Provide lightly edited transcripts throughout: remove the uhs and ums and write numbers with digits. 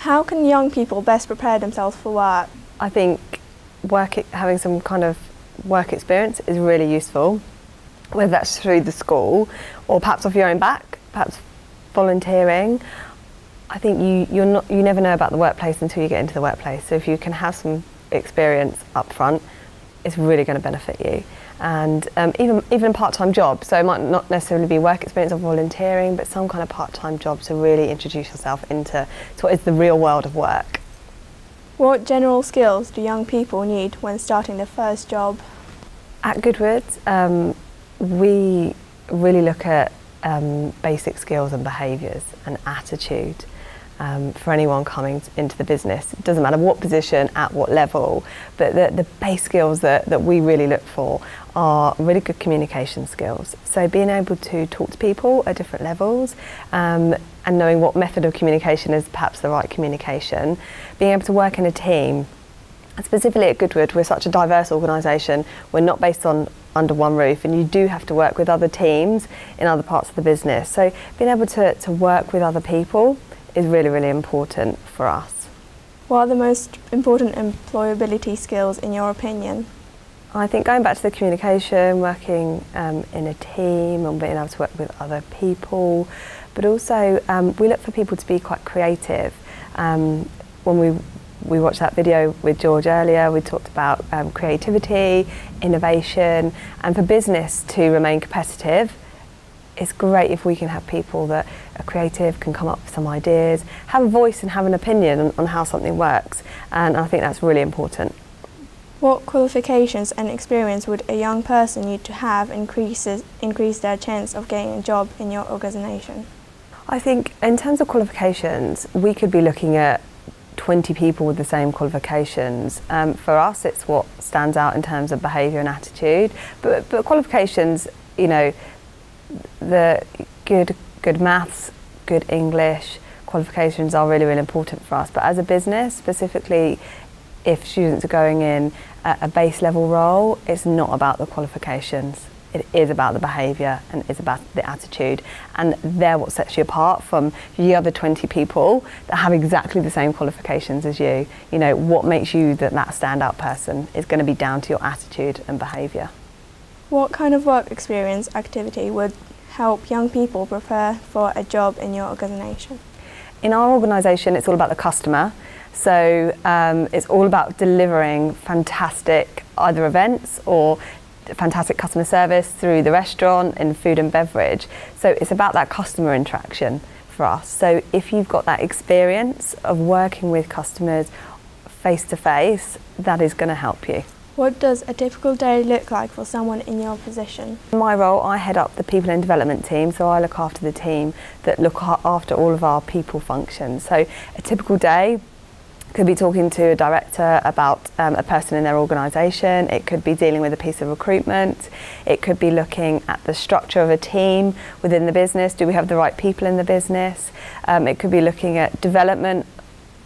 How can young people best prepare themselves for work? I think having some kind of work experience is really useful, whether that's through the school or perhaps off your own back, perhaps volunteering. I think you never know about the workplace until you get into the workplace. So if you can have some experience up front, it's really going to benefit you. And even part-time jobs, so it might not necessarily be work experience or volunteering, but some kind of part-time job to really introduce yourself into what is the real world of work. What general skills do young people need when starting their first job? At Goodwood, we really look at basic skills and behaviours and attitude for anyone coming into the business. It doesn't matter what position, at what level, but the base skills that we really look for are really good communication skills. So being able to talk to people at different levels and knowing what method of communication is perhaps the right communication, being able to work in a team. Specifically at Goodwood, we're such a diverse organisation. We're not based under one roof, and you do have to work with other teams in other parts of the business. So being able to work with other people is really, really important for us. What are the most important employability skills in your opinion? I think going back to the communication, working in a team and being able to work with other people, but also we look for people to be quite creative. When we watched that video with George earlier, we talked about creativity, innovation, and for business to remain competitive, it's great if we can have people that are creative, can come up with some ideas, have a voice and have an opinion on how something works, and I think that's really important. What qualifications and experience would a young person need to have increase their chance of getting a job in your organisation? I think in terms of qualifications, we could be looking at 20 people with the same qualifications. For us, it's what stands out in terms of behaviour and attitude. But qualifications, you know, the good maths, good English qualifications are really, really important for us. But as a business, specifically, if students are going in a base level role, it's not about the qualifications. It is about the behaviour and it's about the attitude, and they're what sets you apart from the other 20 people that have exactly the same qualifications as you. You know, what makes you that standout person is going to be down to your attitude and behaviour. What kind of work experience activity would help young people prepare for a job in your organisation? In our organisation, it's all about the customer. So it's all about delivering fantastic either events or fantastic customer service through the restaurant and food and beverage. So it's about that customer interaction for us. So if you've got that experience of working with customers face to face, that is going to help you. What does a typical day look like for someone in your position? In my role, I head up the people and development team, so I look after the team that look after all of our people functions. So a typical day could be talking to a director about a person in their organisation. It could be dealing with a piece of recruitment. It could be looking at the structure of a team within the business. Do we have the right people in the business? It could be looking at development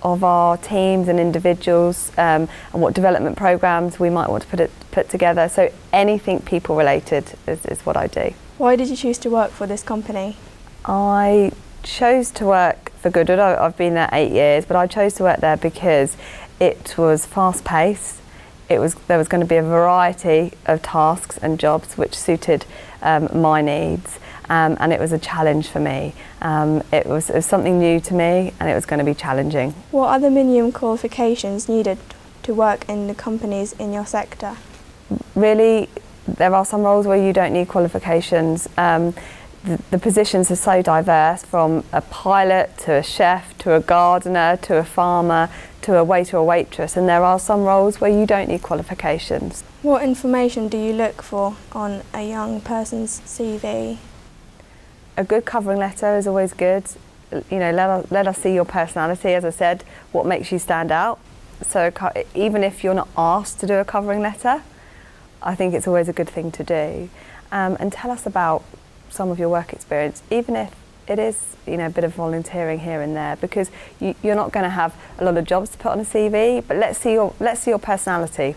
of our teams and individuals and what development programs we might want to put together. So anything people related is what I do. Why did you choose to work for this company? I chose to work for Goodwood. I've been there 8 years, but I chose to work there because it was fast-paced. There was going to be a variety of tasks and jobs which suited my needs, and it was a challenge for me. It was something new to me, and it was going to be challenging. What are the minimum qualifications needed to work in the companies in your sector? Really, there are some roles where you don't need qualifications. The positions are so diverse, from a pilot to a chef to a gardener to a farmer to a waiter or waitress, and there are some roles where you don't need qualifications. What information do you look for on a young person's CV? A good covering letter is always good. You know, let us see your personality, as I said, what makes you stand out. So even if you're not asked to do a covering letter, I think it's always a good thing to do. And tell us about some of your work experience, even if it is, you know, a bit of volunteering here and there, because you're not going to have a lot of jobs to put on a CV, but let's see your personality.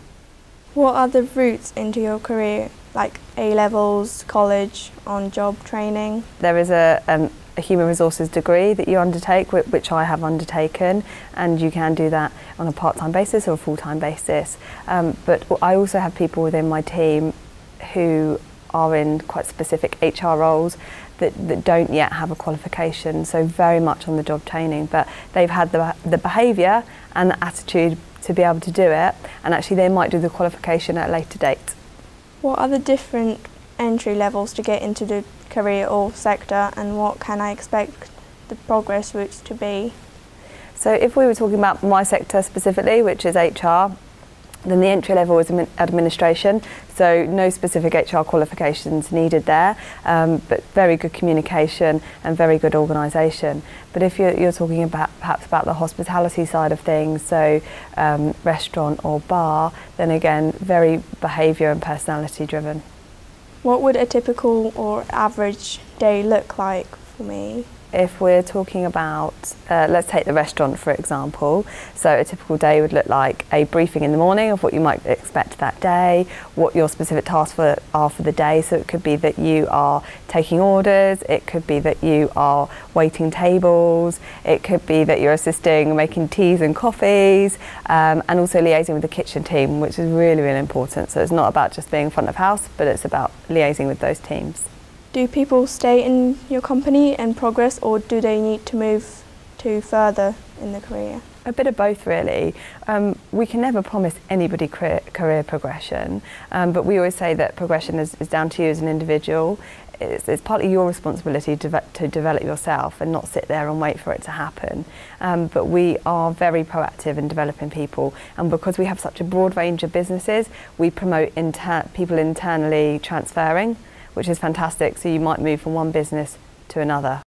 What are the routes into your career, like A-levels, college, on-job training? There is a a human resources degree that you undertake, which I have undertaken, and you can do that on a part-time basis or a full-time basis. But I also have people within my team who are in quite specific HR roles that don't yet have a qualification, so very much on the job training, but they've had the behaviour and the attitude to be able to do it, and actually they might do the qualification at a later date. What are the different entry levels to get into the career or sector, and what can I expect the progress routes to be? So if we were talking about my sector specifically, which is HR, then the entry level is administration, so no specific HR qualifications needed there, but very good communication and very good organisation. But if you're talking about perhaps about the hospitality side of things, so restaurant or bar, then again very behaviour and personality driven. What would a typical or average day look like for me? If we're talking about, let's take the restaurant for example, so a typical day would look like a briefing in the morning of what you might expect that day, what your specific tasks are for the day, so it could be that you are taking orders, it could be that you are waiting tables, it could be that you're assisting making teas and coffees, and also liaising with the kitchen team, which is really, really important. So it's not about just being front of house, but it's about liaising with those teams. Do people stay in your company and progress, or do they need to move to further in the career? A bit of both really. We can never promise anybody career progression, but we always say that progression is down to you as an individual. It's partly your responsibility to develop yourself and not sit there and wait for it to happen. But we are very proactive in developing people, and because we have such a broad range of businesses, we promote people internally transferring, which is fantastic. So you might move from one business to another.